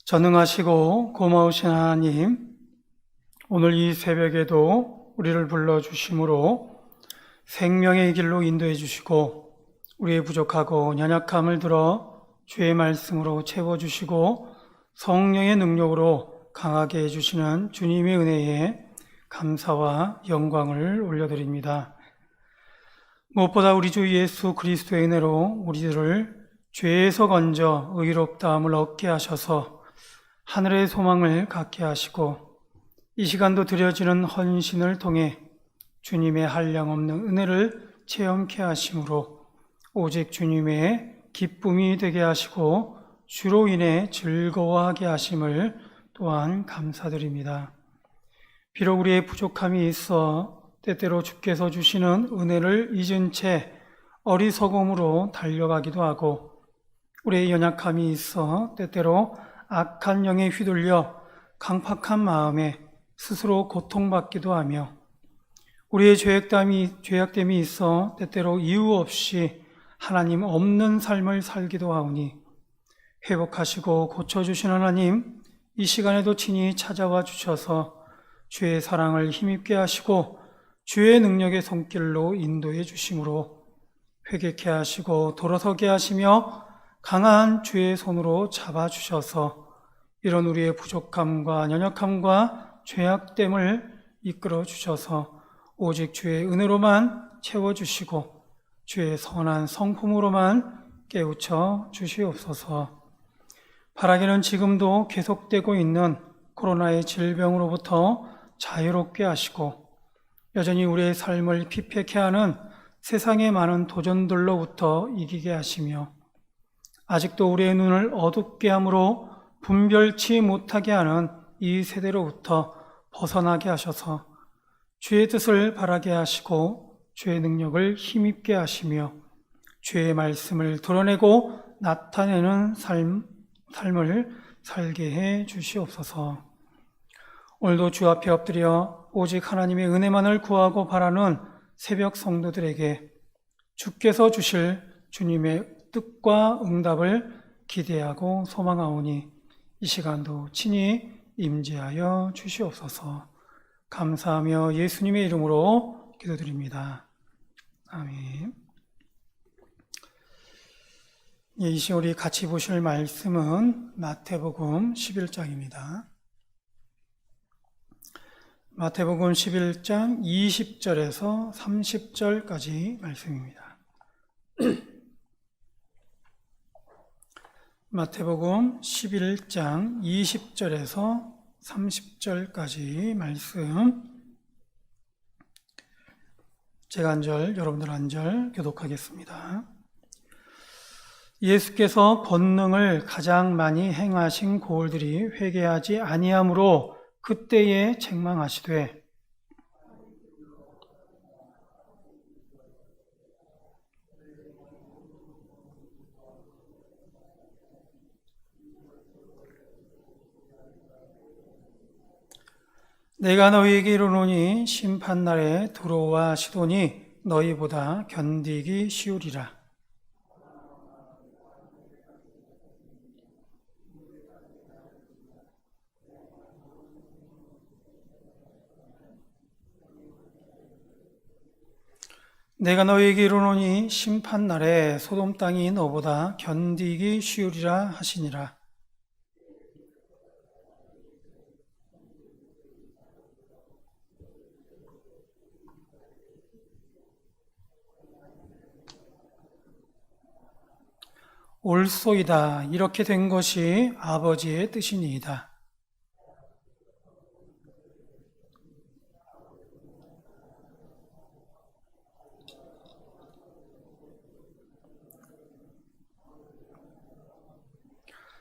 전능하시고 고마우신 하나님, 오늘 이 새벽에도 우리를 불러주심으로 생명의 길로 인도해 주시고 우리의 부족하고 연약함을 들어 주의 말씀으로 채워주시고 성령의 능력으로 강하게 해주시는 주님의 은혜에 감사와 영광을 올려드립니다. 무엇보다 우리 주 예수 그리스도의 은혜로 우리들을 죄에서 건져 의롭다함을 얻게 하셔서 하늘의 소망을 갖게 하시고 이 시간도 드려지는 헌신을 통해 주님의 한량없는 은혜를 체험케 하심으로 오직 주님의 기쁨이 되게 하시고 주로 인해 즐거워하게 하심을 또한 감사드립니다. 비록 우리의 부족함이 있어 때때로 주께서 주시는 은혜를 잊은 채 어리석음으로 달려가기도 하고 우리의 연약함이 있어 때때로 악한 영에 휘둘려 강팍한 마음에 스스로 고통받기도 하며 우리의 죄악됨이 있어 때때로 이유 없이 하나님 없는 삶을 살기도 하오니 회복하시고 고쳐주신 하나님, 이 시간에도 친히 찾아와 주셔서 주의 사랑을 힘입게 하시고 주의 능력의 손길로 인도해 주심으로 회개케 하시고 돌아서게 하시며 강한 주의 손으로 잡아주셔서 이런 우리의 부족함과 연약함과 죄악됨을 이끌어 주셔서 오직 주의 은혜로만 채워주시고 주의 선한 성품으로만 깨우쳐 주시옵소서. 바라기는 지금도 계속되고 있는 코로나의 질병으로부터 자유롭게 하시고 여전히 우리의 삶을 피폐케 하는 세상의 많은 도전들로부터 이기게 하시며 아직도 우리의 눈을 어둡게 함으로 분별치 못하게 하는 이 세대로부터 벗어나게 하셔서 주의 뜻을 바라게 하시고 주의 능력을 힘입게 하시며 주의 말씀을 드러내고 나타내는 삶을 살게 해 주시옵소서. 오늘도 주 앞에 엎드려 오직 하나님의 은혜만을 구하고 바라는 새벽 성도들에게 주께서 주실 주님의 뜻과 응답을 기대하고 소망하오니 이 시간도 친히 임재하여 주시옵소서. 감사하며 예수님의 이름으로 기도드립니다. 아멘. 이 시간 우리 같이 보실 말씀은 마태복음 11장입니다. 마태복음 11장 20절에서 30절까지 말씀입니다. 마태복음 11장 20절에서 30절까지 말씀, 제가 한 절, 여러분들 한 절 교독하겠습니다. 예수께서 권능을 가장 많이 행하신 고을들이 회개하지 아니하므로 그때에 책망하시되 내가 너희에게 이르노니 심판날에 두로와 시돈이 너희보다 견디기 쉬우리라. 내가 너희에게 이르노니 심판날에 소돔 땅이 너보다 견디기 쉬우리라 하시니라. 옳소이다. 이렇게 된 것이 아버지의 뜻이니이다.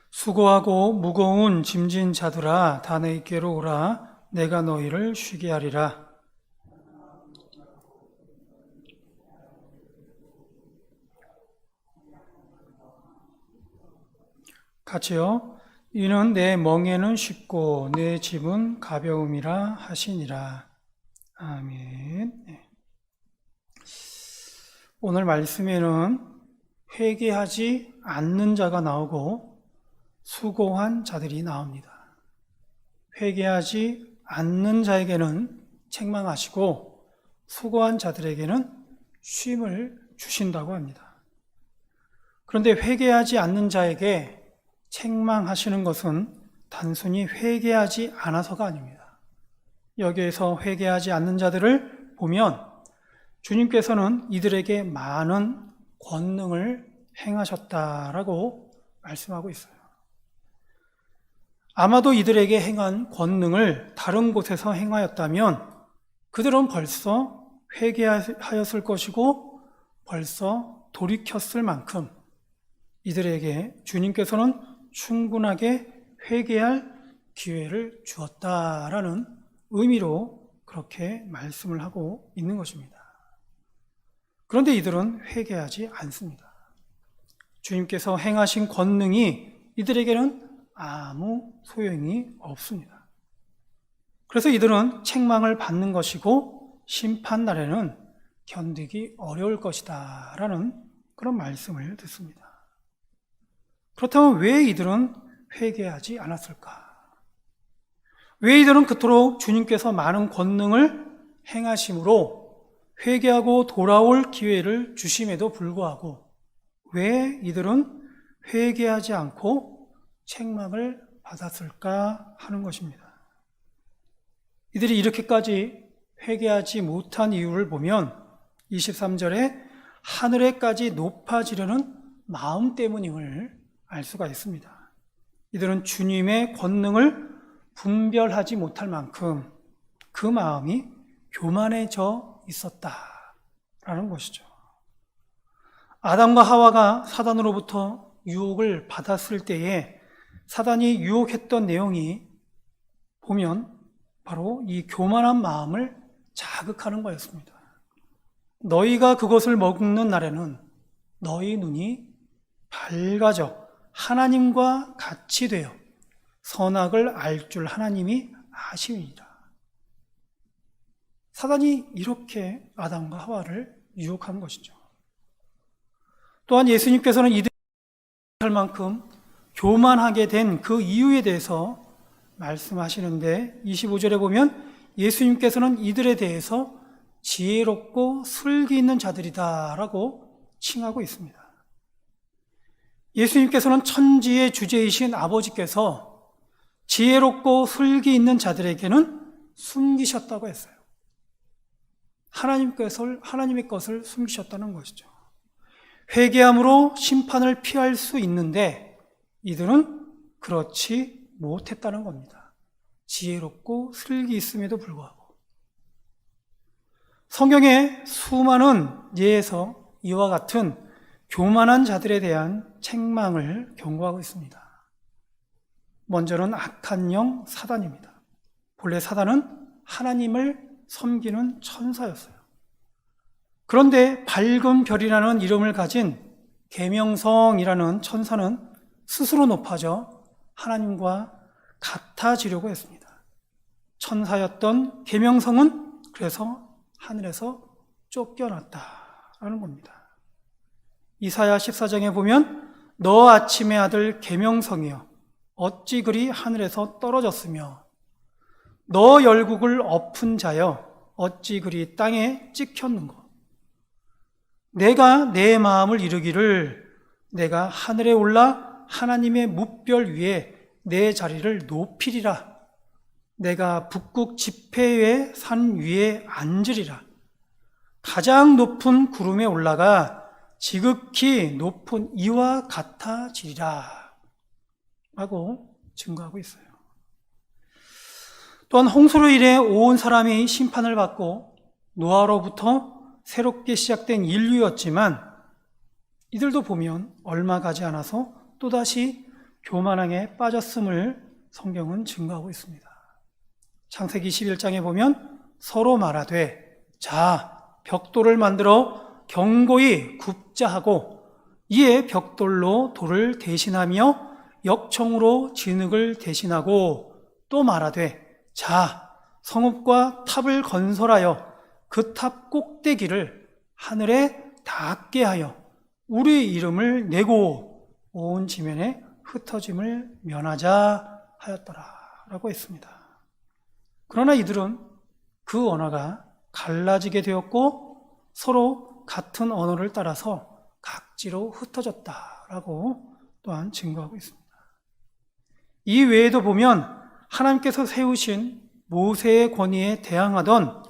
수고하고 무거운 짐진 자들아 다 내게로 오라. 내가 너희를 쉬게 하리라. 같이요. 이는 내 멍에는 쉽고 내 짐은 가벼움이라 하시니라. 아멘. 오늘 말씀에는 회개하지 않는 자가 나오고 수고한 자들이 나옵니다. 회개하지 않는 자에게는 책망하시고 수고한 자들에게는 쉼을 주신다고 합니다. 그런데 회개하지 않는 자에게 책망하시는 것은 단순히 회개하지 않아서가 아닙니다. 여기에서 회개하지 않는 자들을 보면 주님께서는 이들에게 많은 권능을 행하셨다라고 말씀하고 있어요. 아마도 이들에게 행한 권능을 다른 곳에서 행하였다면 그들은 벌써 회개하였을 것이고 벌써 돌이켰을 만큼 이들에게 주님께서는 충분하게 회개할 기회를 주었다라는 의미로 그렇게 말씀을 하고 있는 것입니다. 그런데 이들은 회개하지 않습니다. 주님께서 행하신 권능이 이들에게는 아무 소용이 없습니다. 그래서 이들은 책망을 받는 것이고 심판 날에는 견디기 어려울 것이다 라는 그런 말씀을 듣습니다. 그렇다면 왜 이들은 회개하지 않았을까? 왜 이들은 그토록 주님께서 많은 권능을 행하심으로 회개하고 돌아올 기회를 주심에도 불구하고 왜 이들은 회개하지 않고 책망을 받았을까 하는 것입니다. 이들이 이렇게까지 회개하지 못한 이유를 보면 23절에 하늘에까지 높아지려는 마음 때문임을 알 수가 있습니다. 이들은 주님의 권능을 분별하지 못할 만큼 그 마음이 교만해져 있었다라는 것이죠. 아담과 하와가 사단으로부터 유혹을 받았을 때에 사단이 유혹했던 내용이 보면 바로 이 교만한 마음을 자극하는 거였습니다. 너희가 그것을 먹는 날에는 너희 눈이 밝아져 하나님과 같이 되어 선악을 알 줄 하나님이 아심이니라. 사단이 이렇게 아담과 하와를 유혹한 것이죠. 또한 예수님께서는 이들이 할 만큼 교만하게 된 그 이유에 대해서 말씀하시는데 25절에 보면 예수님께서는 이들에 대해서 지혜롭고 슬기 있는 자들이다 라고 칭하고 있습니다. 예수님께서는 천지의 주제이신 아버지께서 지혜롭고 슬기 있는 자들에게는 숨기셨다고 했어요. 하나님의 것을 숨기셨다는 것이죠. 회개함으로 심판을 피할 수 있는데 이들은 그렇지 못했다는 겁니다. 지혜롭고 슬기 있음에도 불구하고. 성경의 수많은 예에서 이와 같은 교만한 자들에 대한 책망을 경고하고 있습니다. 먼저는 악한 영 사단입니다. 본래 사단은 하나님을 섬기는 천사였어요. 그런데 밝은 별이라는 이름을 가진 계명성이라는 천사는 스스로 높아져 하나님과 같아지려고 했습니다. 천사였던 계명성은 그래서 하늘에서 쫓겨났다라는 겁니다. 이사야 14장에 보면 너 아침의 아들 계명성이여 어찌 그리 하늘에서 떨어졌으며 너 열국을 엎은 자여 어찌 그리 땅에 찍혔는고 내가 내 마음을 이루기를 내가 하늘에 올라 하나님의 뭇별 위에 내 자리를 높이리라 내가 북극 지폐의 산 위에 앉으리라 가장 높은 구름에 올라가 지극히 높은 이와 같아지리라 라고 증거하고 있어요. 또한 홍수로 인해 온 사람이 심판을 받고 노아로부터 새롭게 시작된 인류였지만 이들도 보면 얼마 가지 않아서 또다시 교만함에 빠졌음을 성경은 증거하고 있습니다. 창세기 11장에 보면 서로 말하되 자 벽돌을 만들어 견고히 굽자 하고 이에 벽돌로 돌을 대신하며 역청으로 진흙을 대신하고 또 말하되 자 성읍과 탑을 건설하여 그 탑 꼭대기를 하늘에 닿게 하여 우리 이름을 내고 온 지면에 흩어짐을 면하자 하였더라 라고 했습니다. 그러나 이들은 그 언어가 갈라지게 되었고 서로 같은 언어를 따라서 각지로 흩어졌다라고 또한 증거하고 있습니다. 이 외에도 보면 하나님께서 세우신 모세의 권위에 대항하던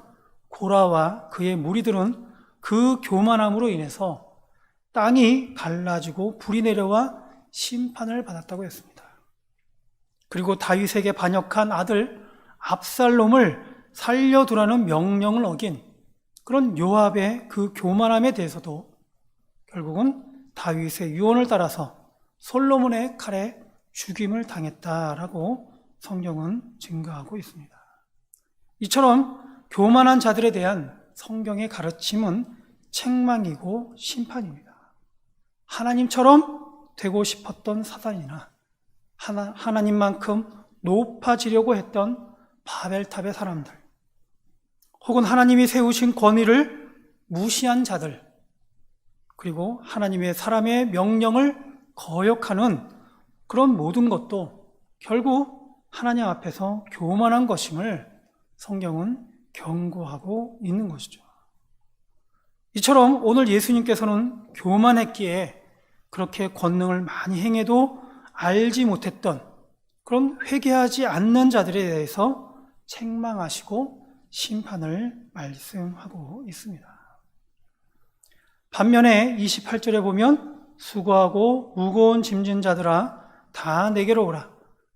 고라와 그의 무리들은 그 교만함으로 인해서 땅이 갈라지고 불이 내려와 심판을 받았다고 했습니다. 그리고 다윗에게 반역한 아들 압살롬을 살려두라는 명령을 어긴 그런 요압의 그 교만함에 대해서도 결국은 다윗의 유언을 따라서 솔로몬의 칼에 죽임을 당했다라고 성경은 증거하고 있습니다. 이처럼 교만한 자들에 대한 성경의 가르침은 책망이고 심판입니다. 하나님처럼 되고 싶었던 사단이나 하나님만큼 높아지려고 했던 바벨탑의 사람들, 혹은 하나님이 세우신 권위를 무시한 자들, 그리고 하나님의 사람의 명령을 거역하는 그런 모든 것도 결국 하나님 앞에서 교만한 것임을 성경은 경고하고 있는 것이죠. 이처럼 오늘 예수님께서는 교만했기에 그렇게 권능을 많이 행해도 알지 못했던 그런 회개하지 않는 자들에 대해서 책망하시고 심판을 말씀하고 있습니다. 반면에 28절에 보면 수고하고 무거운 짐진 자들아 다 내게로 오라.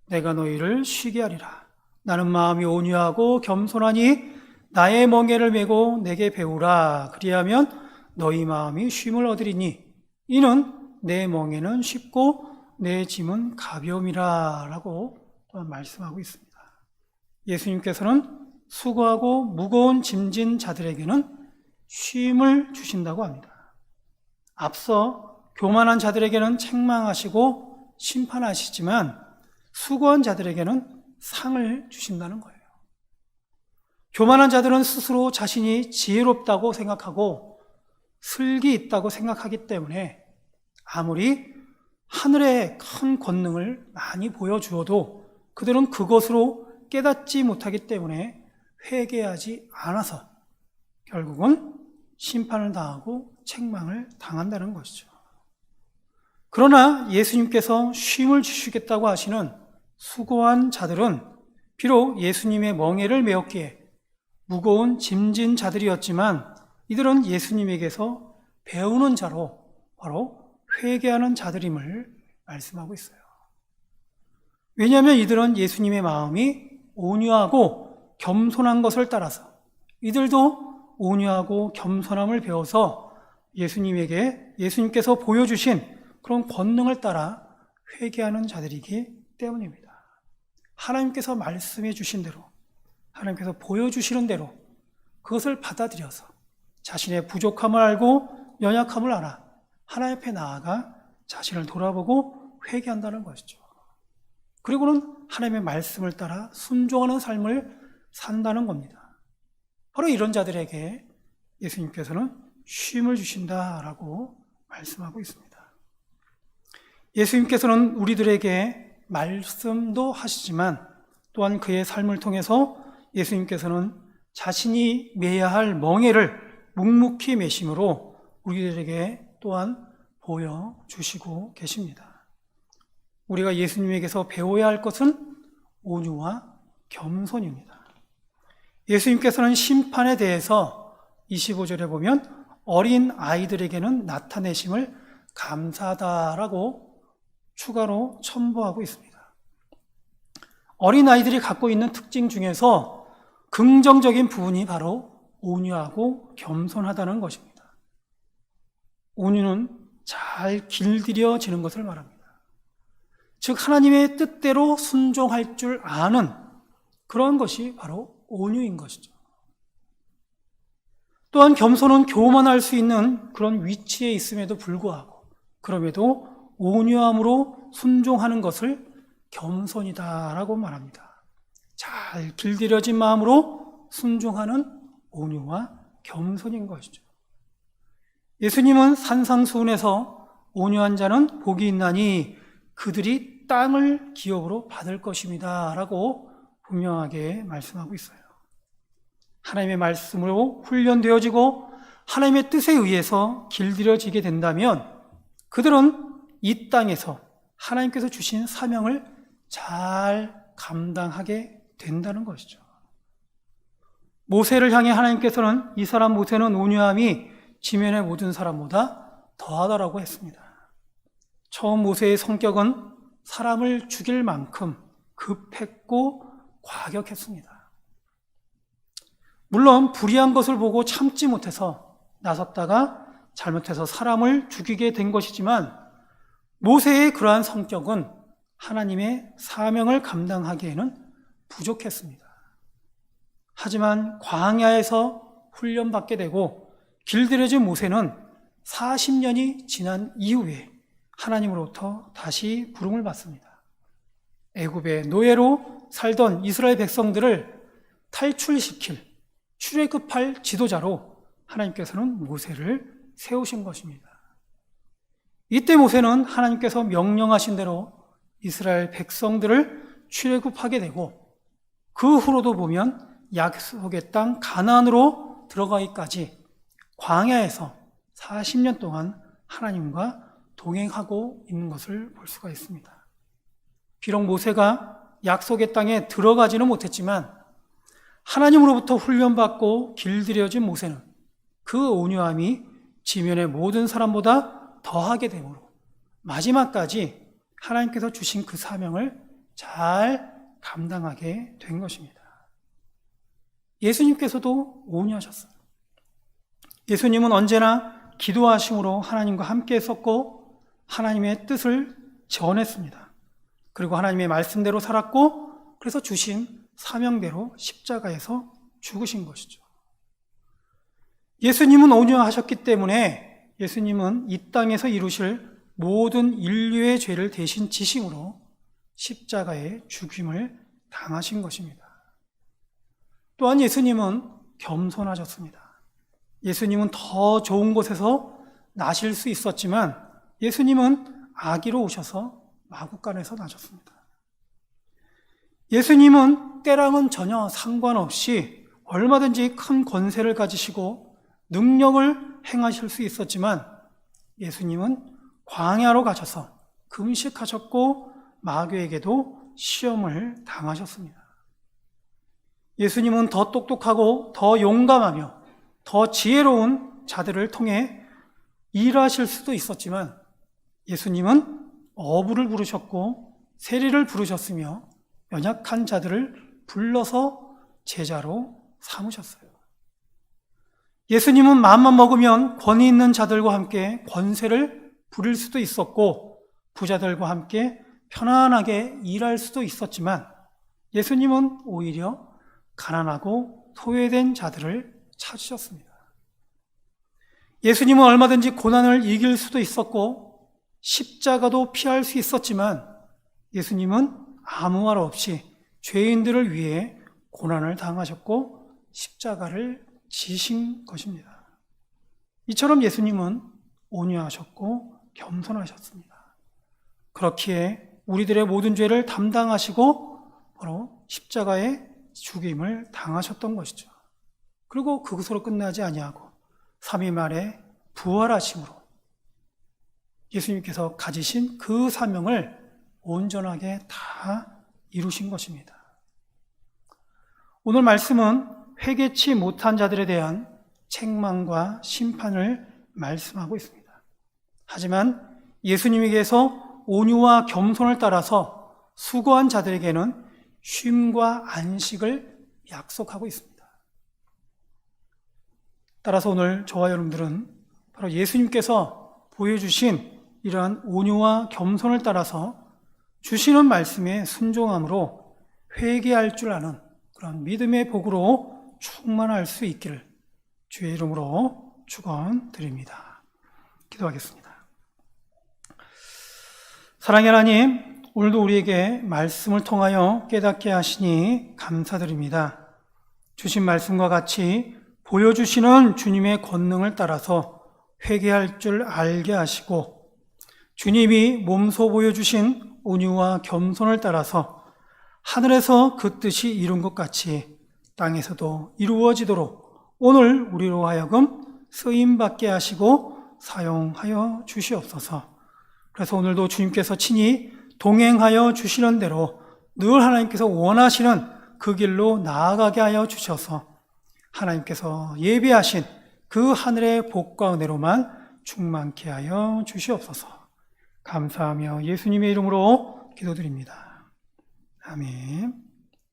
내가 너희를 쉬게 하리라. 나는 마음이 온유하고 겸손하니 나의 멍에를 메고 내게 배우라. 그리하면 너희 마음이 쉼을 얻으리니 이는 내 멍에는 쉽고 내 짐은 가벼움이라 라고 또한 말씀하고 있습니다. 예수님께서는 수고하고 무거운 짐진 자들에게는 쉼을 주신다고 합니다. 앞서 교만한 자들에게는 책망하시고 심판하시지만 수고한 자들에게는 상을 주신다는 거예요. 교만한 자들은 스스로 자신이 지혜롭다고 생각하고 슬기 있다고 생각하기 때문에 아무리 하늘의 큰 권능을 많이 보여주어도 그들은 그것으로 깨닫지 못하기 때문에 회개하지 않아서 결국은 심판을 당하고 책망을 당한다는 것이죠. 그러나 예수님께서 쉼을 주시겠다고 하시는 수고한 자들은 비록 예수님의 멍에를 메었기에 무거운 짐진 자들이었지만 이들은 예수님에게서 배우는 자로 바로 회개하는 자들임을 말씀하고 있어요. 왜냐하면 이들은 예수님의 마음이 온유하고 겸손한 것을 따라서 이들도 온유하고 겸손함을 배워서 예수님께서 보여주신 그런 권능을 따라 회개하는 자들이기 때문입니다. 하나님께서 말씀해 주신 대로, 하나님께서 보여주시는 대로 그것을 받아들여서 자신의 부족함을 알고 연약함을 알아 하나님 앞에 나아가 자신을 돌아보고 회개한다는 것이죠. 그리고는 하나님의 말씀을 따라 순종하는 삶을 산다는 겁니다. 바로 이런 자들에게 예수님께서는 쉼을 주신다라고 말씀하고 있습니다. 예수님께서는 우리들에게 말씀도 하시지만 또한 그의 삶을 통해서 예수님께서는 자신이 메야 할 멍에를 묵묵히 메심으로 우리들에게 또한 보여주시고 계십니다. 우리가 예수님에게서 배워야 할 것은 온유와 겸손입니다. 예수님께서는 심판에 대해서 25절에 보면 어린 아이들에게는 나타내심을 감사하다라고 추가로 첨부하고 있습니다. 어린 아이들이 갖고 있는 특징 중에서 긍정적인 부분이 바로 온유하고 겸손하다는 것입니다. 온유는 잘 길들여지는 것을 말합니다. 즉 하나님의 뜻대로 순종할 줄 아는 그런 것이 바로 온유인 것이죠. 또한 겸손은 교만할 수 있는 그런 위치에 있음에도 불구하고 그럼에도 온유함으로 순종하는 것을 겸손이다라고 말합니다. 잘 길들여진 마음으로 순종하는 온유와 겸손인 것이죠. 예수님은 산상수훈에서 온유한 자는 복이 있나니 그들이 땅을 기업으로 받을 것입니다 라고 분명하게 말씀하고 있어요. 하나님의 말씀으로 훈련되어지고 하나님의 뜻에 의해서 길들여지게 된다면 그들은 이 땅에서 하나님께서 주신 사명을 잘 감당하게 된다는 것이죠. 모세를 향해 하나님께서는 이 사람 모세는 온유함이 지면의 모든 사람보다 더하다라고 했습니다. 처음 모세의 성격은 사람을 죽일 만큼 급했고 과격했습니다. 물론 불의한 것을 보고 참지 못해서 나섰다가 잘못해서 사람을 죽이게 된 것이지만 모세의 그러한 성격은 하나님의 사명을 감당하기에는 부족했습니다. 하지만 광야에서 훈련받게 되고 길들여진 모세는 40년이 지난 이후에 하나님으로부터 다시 부름을 받습니다. 애굽의 노예로 살던 이스라엘 백성들을 탈출시킬 출애굽할 지도자로 하나님께서는 모세를 세우신 것입니다. 이때 모세는 하나님께서 명령하신 대로 이스라엘 백성들을 출애굽하게 되고 그 후로도 보면 약속의 땅 가나안으로 들어가기까지 광야에서 40년 동안 하나님과 동행하고 있는 것을 볼 수가 있습니다. 비록 모세가 약속의 땅에 들어가지는 못했지만 하나님으로부터 훈련받고 길들여진 모세는 그 온유함이 지면의 모든 사람보다 더하게 되므로 마지막까지 하나님께서 주신 그 사명을 잘 감당하게 된 것입니다. 예수님께서도 온유하셨어요. 예수님은 언제나 기도하심으로 하나님과 함께 했었고 하나님의 뜻을 전했습니다. 그리고 하나님의 말씀대로 살았고 그래서 주신 사명대로 십자가에서 죽으신 것이죠. 예수님은 온유하셨기 때문에 예수님은 이 땅에서 이루실 모든 인류의 죄를 대신 지심으로 십자가의 죽임을 당하신 것입니다. 또한 예수님은 겸손하셨습니다. 예수님은 더 좋은 곳에서 나실 수 있었지만 예수님은 아기로 오셔서 마구간에서 나셨습니다. 예수님은 때랑은 전혀 상관없이 얼마든지 큰 권세를 가지시고 능력을 행하실 수 있었지만 예수님은 광야로 가셔서 금식하셨고 마귀에게도 시험을 당하셨습니다. 예수님은 더 똑똑하고 더 용감하며 더 지혜로운 자들을 통해 일하실 수도 있었지만 예수님은 어부를 부르셨고 세리를 부르셨으며 연약한 자들을 불러서 제자로 삼으셨어요. 예수님은 마음만 먹으면 권위 있는 자들과 함께 권세를 부릴 수도 있었고 부자들과 함께 편안하게 일할 수도 있었지만 예수님은 오히려 가난하고 소외된 자들을 찾으셨습니다. 예수님은 얼마든지 고난을 이길 수도 있었고 십자가도 피할 수 있었지만 예수님은 아무 말 없이 죄인들을 위해 고난을 당하셨고 십자가를 지신 것입니다. 이처럼 예수님은 온유하셨고 겸손하셨습니다. 그렇기에 우리들의 모든 죄를 담당하시고 바로 십자가의 죽임을 당하셨던 것이죠. 그리고 그것으로 끝나지 아니하고 3일 만에 부활하심으로 예수님께서 가지신 그 사명을 온전하게 다 이루신 것입니다. 오늘 말씀은 회개치 못한 자들에 대한 책망과 심판을 말씀하고 있습니다. 하지만 예수님에게서 온유와 겸손을 따라서 수고한 자들에게는 쉼과 안식을 약속하고 있습니다. 따라서 오늘 저와 여러분들은 바로 예수님께서 보여주신 이러한 온유와 겸손을 따라서 주시는 말씀에 순종함으로 회개할 줄 아는 그런 믿음의 복으로 충만할 수 있기를 주의 이름으로 축원드립니다. 기도하겠습니다. 사랑의 하나님, 오늘도 우리에게 말씀을 통하여 깨닫게 하시니 감사드립니다. 주신 말씀과 같이 보여주시는 주님의 권능을 따라서 회개할 줄 알게 하시고 주님이 몸소 보여주신 온유와 겸손을 따라서 하늘에서 그 뜻이 이룬 것 같이 땅에서도 이루어지도록 오늘 우리로 하여금 쓰임받게 하시고 사용하여 주시옵소서. 그래서 오늘도 주님께서 친히 동행하여 주시는 대로 늘 하나님께서 원하시는 그 길로 나아가게 하여 주셔서 하나님께서 예비하신 그 하늘의 복과 은혜로만 충만케 하여 주시옵소서. 감사하며 예수님의 이름으로 기도드립니다. 아멘.